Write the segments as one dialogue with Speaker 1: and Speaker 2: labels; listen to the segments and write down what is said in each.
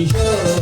Speaker 1: Show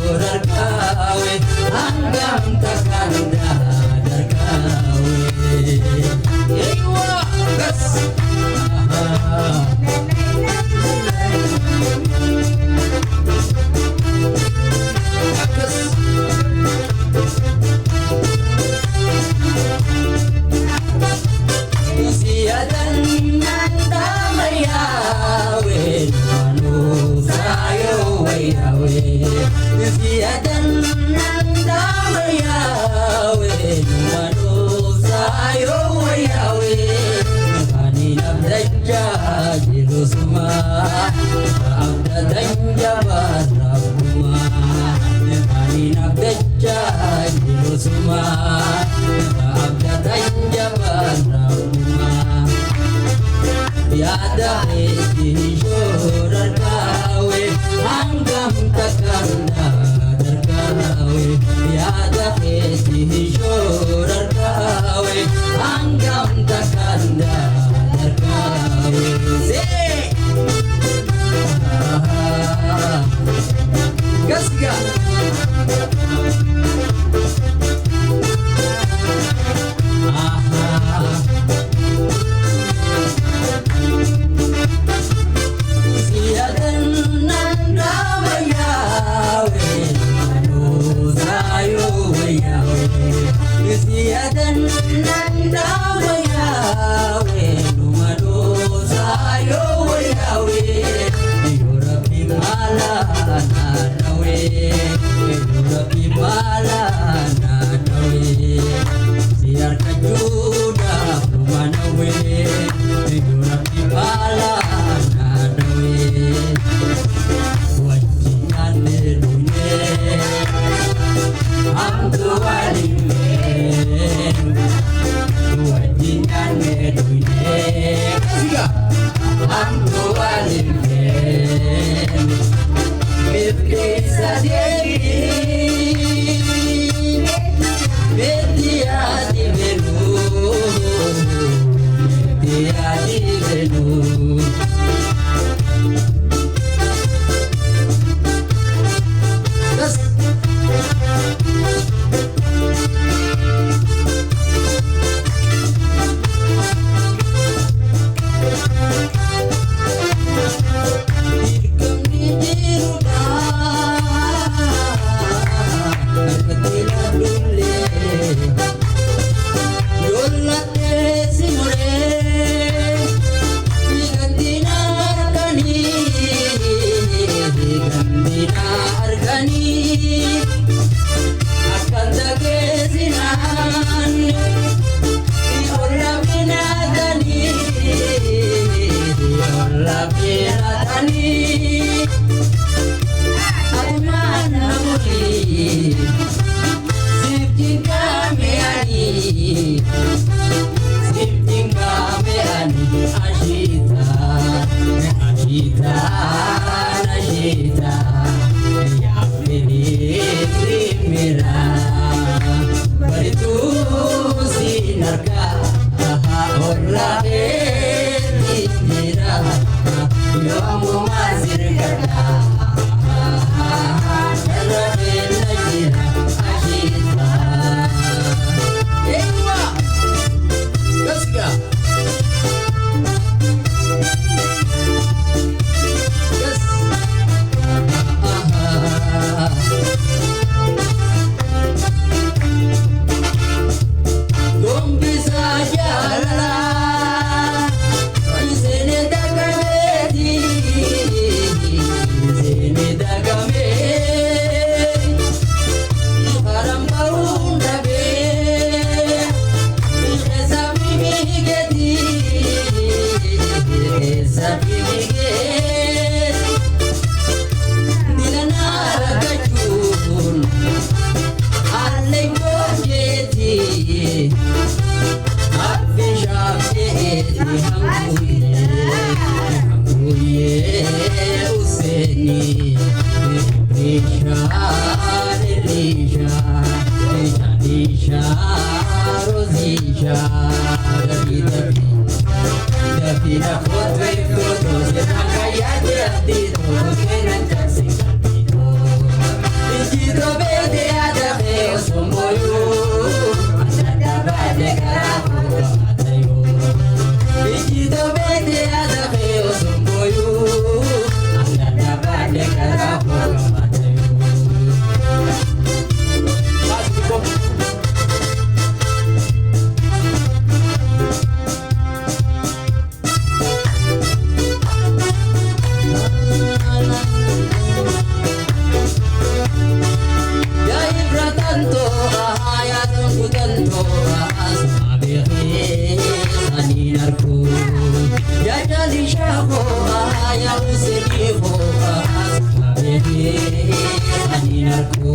Speaker 1: arku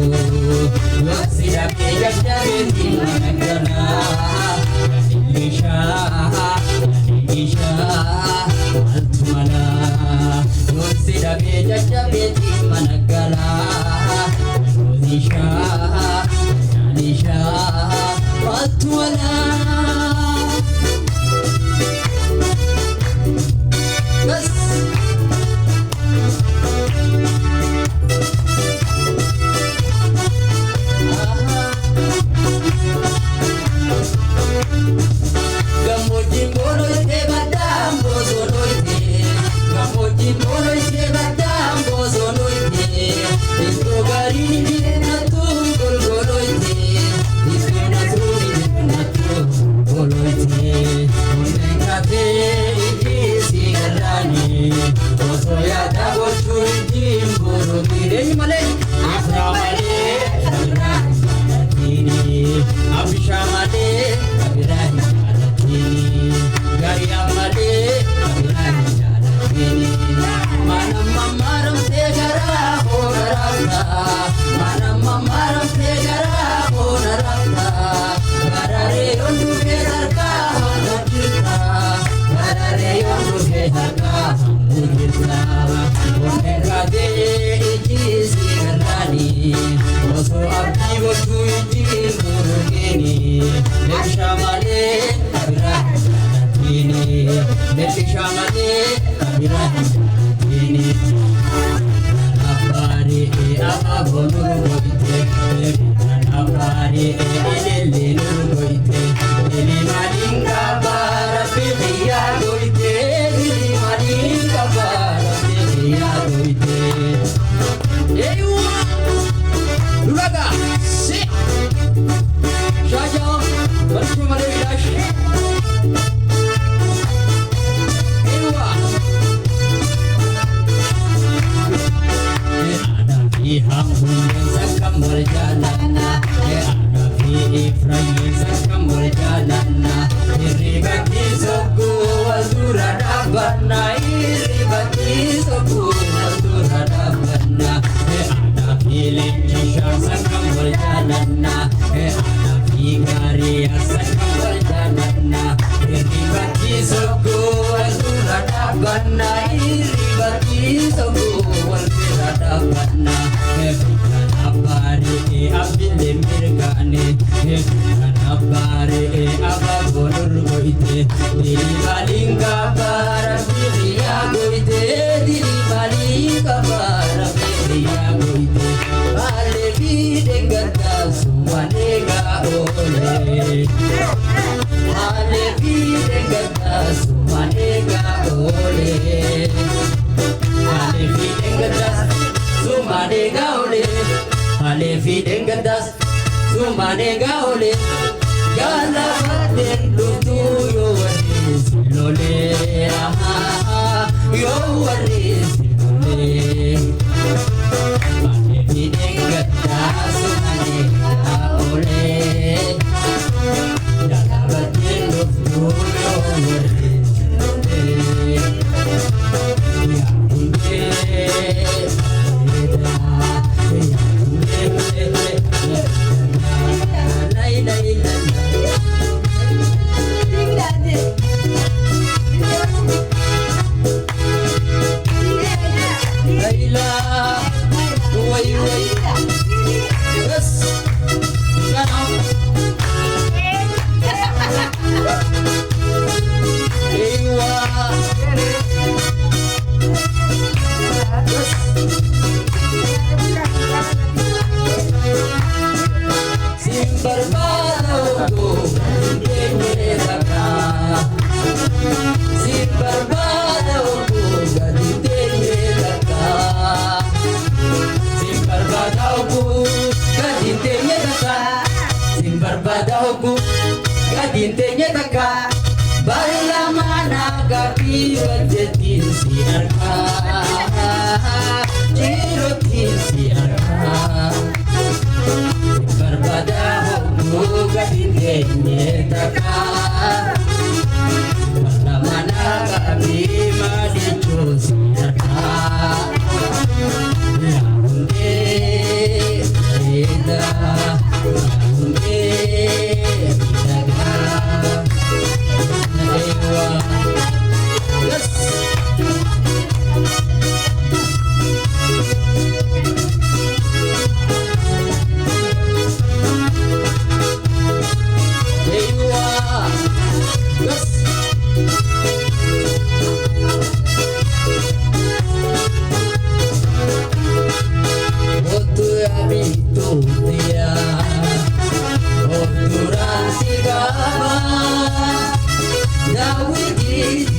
Speaker 1: wasida ke jajjabe timangana Isha altumala wasida ke jajjabe timangana Isha altumala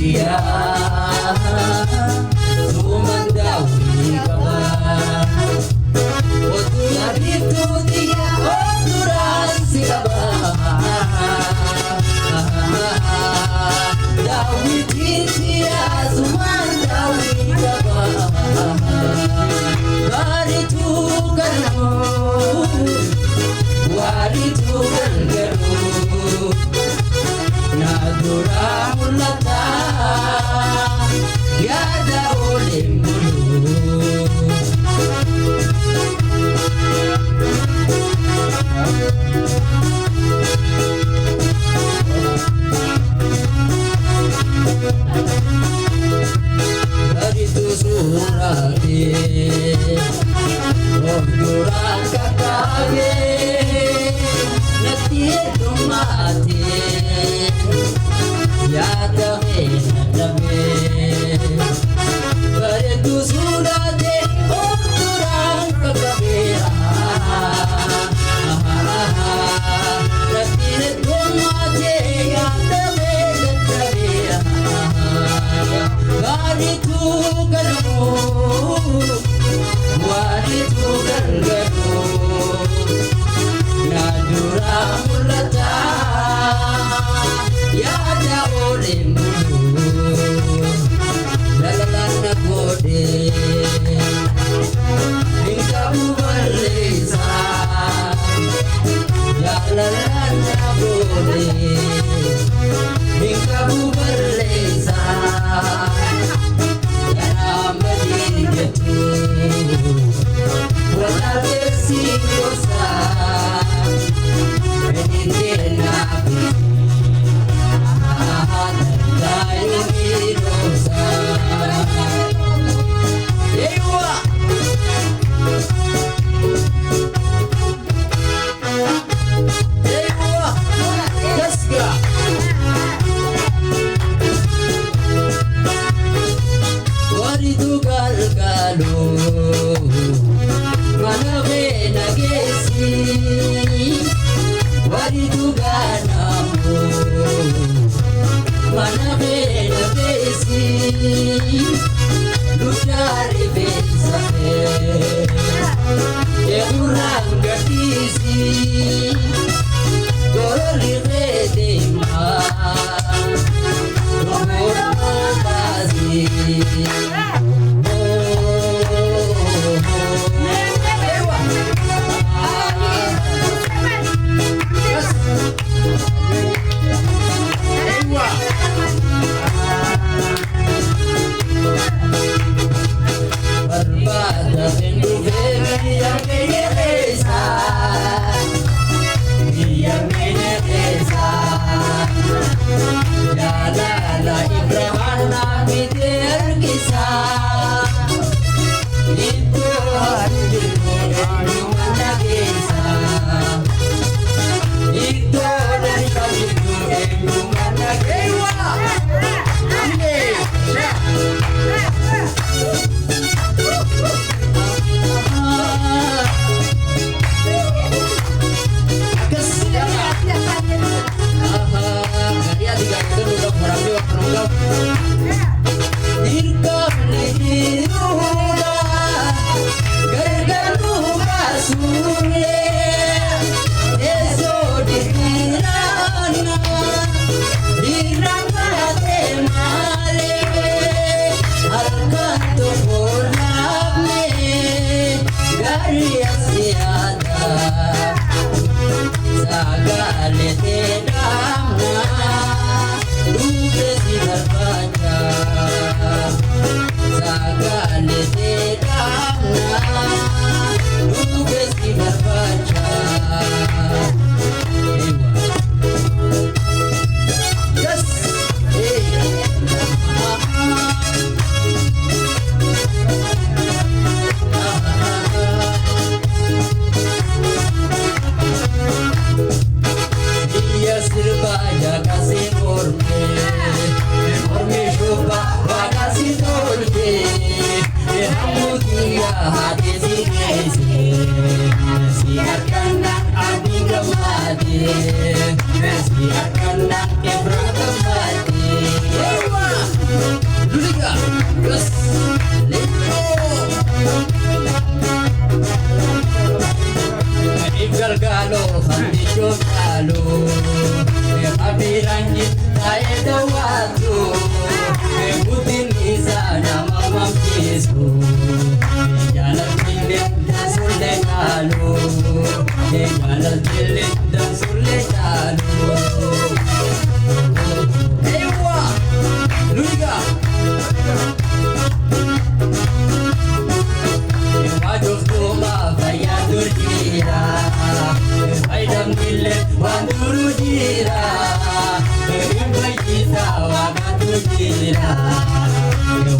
Speaker 1: India Sumandawi kaba Otu yabitu dia Oturan sikaba Dawi India Sumandawi kaba Garitu ganu Waritu ganu Nadura mulata Yada oleh mulu Dari tu surati Ordura kakage Nati mati Yada henadame Dari tu surati Ordura kakage Nati mati Yada henadame Dari tu ganu Wari tu ganu Nadura mulata Yada oleh mulu Lalala gode Hingga bubalesa Lalala gode Hingga bubalesa Yana madinatu Wala desi kosa Menindena Layu mirosa Yewa Yewa Gaska Waritu galgalo Manabe nagesi Waritu ganamu Manabe nagesi Lutari bensafe Yeurang gatisi Goroli redema Romobazi Berbada penduduk yang menyeresa Yang menyeresa Jalala Ibrahim Nabi terkisah Itu hati mana kisah Itu dari kajian mana kisah Jalan cilik dan sulit lalu. Ewa, Luiga. Waduh rumah kaya durjira, baidam milik wanduru jira, bayi kita waga durjira,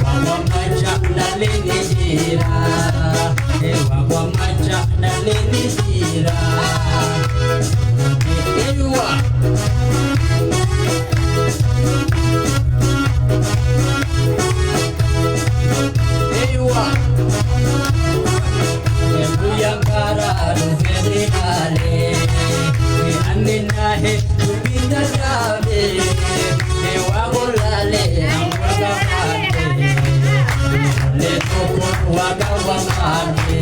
Speaker 1: waga macam nalini jira, waga macam nalini jira. Ewa. Ewa. Yang karadu federale, andinahe tubinda jabe, wagolale wagamane, le toko wagamane,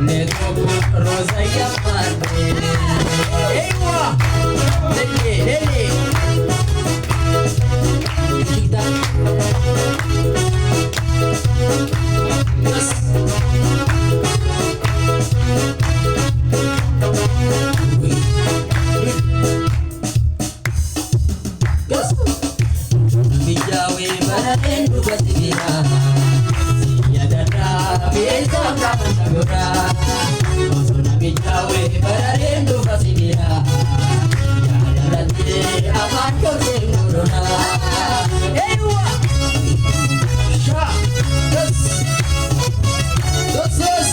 Speaker 1: le toko rozaya mane. Ewa, lele. Kita. Yes. Bijawi baraden dua tibira, siadana biasa kapan sagura. Osuna bijawi baraden dua tibira, siadana tire aman kau senguruna. Ewa, sha, yes, yes.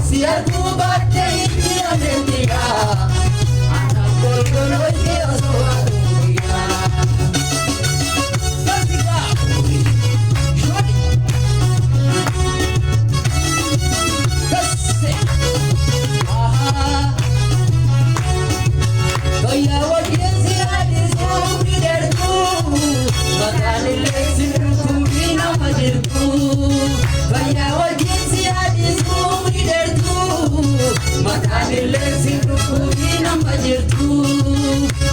Speaker 1: Si algo bate y la mentira, anak golgolo dia soaduya. Kasika, shori, kase, aha. Adilesi rukubina majirtu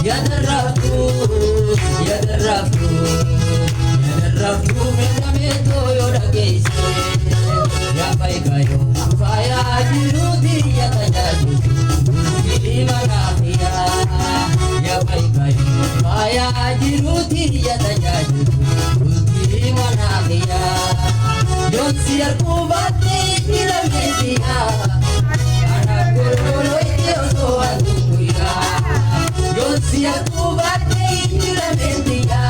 Speaker 1: yadarraftu yadarraftu yadarraftu medameto yodageise ya baikayo faya jiruti yatajaju imanafia ya baikayo faya jiruti yatajaju imanafia yonsi arkubati ilametia Yonsi akubate ikilametia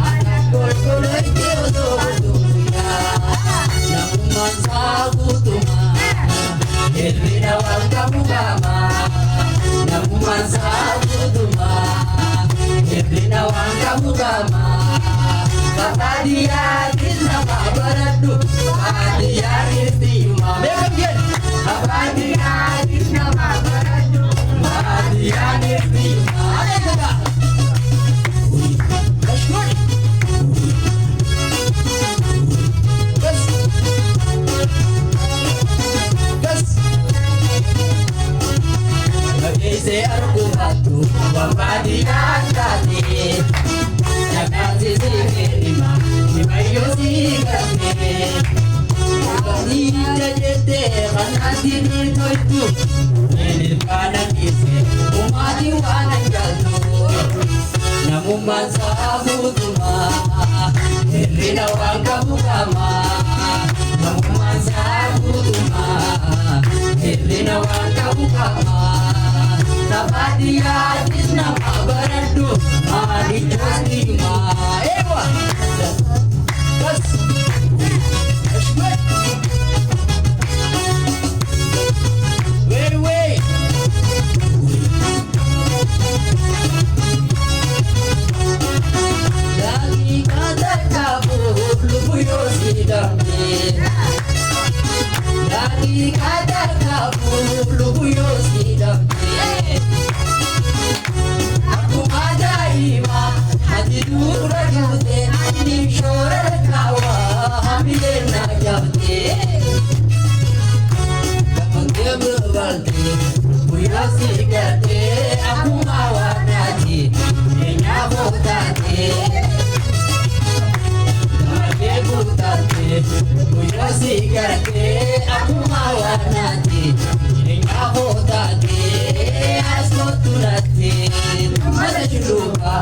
Speaker 1: anak gol-gol ite odo-odoya nakumansa kutuma elina wangamugama nakumansa kutuma elina wangamugama Bapadia kisna babaradu Bapadia kistima Make again Bapadia kisna babaradu Bapadia kistima Alekada That's good Yes Yes Bagese argumatu Bapadia kati Nakazi sikirima, nimayo sikame. Kani jajete, kanati nitoitu. Nilipana kise, umati wananjalu. Namumansa kutuma, nilina wangamukama. Namumansa kutuma, nilina wangamukama. Nabadia kisna mabaradu mali jostima ewa bas ashwat way lagi kada kabu lupuyo sidamne lagi kada kabu lupuyo sidamne aku ajaima hati dura jute nimshora kawa hamile na jabte kamange berbalti buya sigate aku mawanati enya botate kamange butate buya sigate aku mawanati enya botate asloturate mada shurupa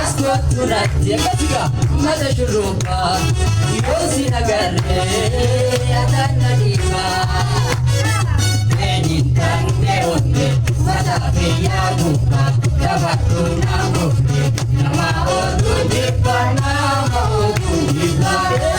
Speaker 1: asloturate katika mada shurupa yosi nagare adana diva enintan neonde mada beya buka dabatu namoke nama odu dipana odu dipana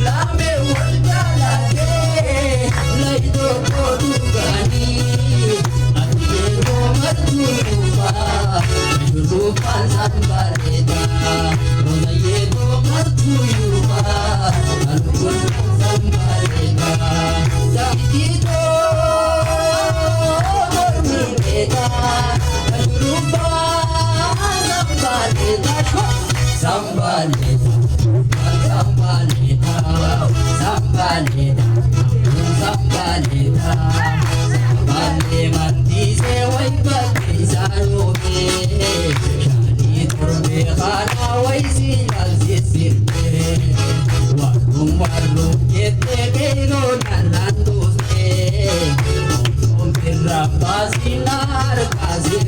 Speaker 1: lame waljalate laito kodugani atiyero martuba yurupa sambaleta rodayeto martuyuba alukun sambaleta dakito dormita yurupa sambaleta sambaleta sambaleta sambaleta bale mandise wai bale sarobe shani turbe khana wai sinal sisirbe walum walum kete beno nanandose om pirra basinar kazir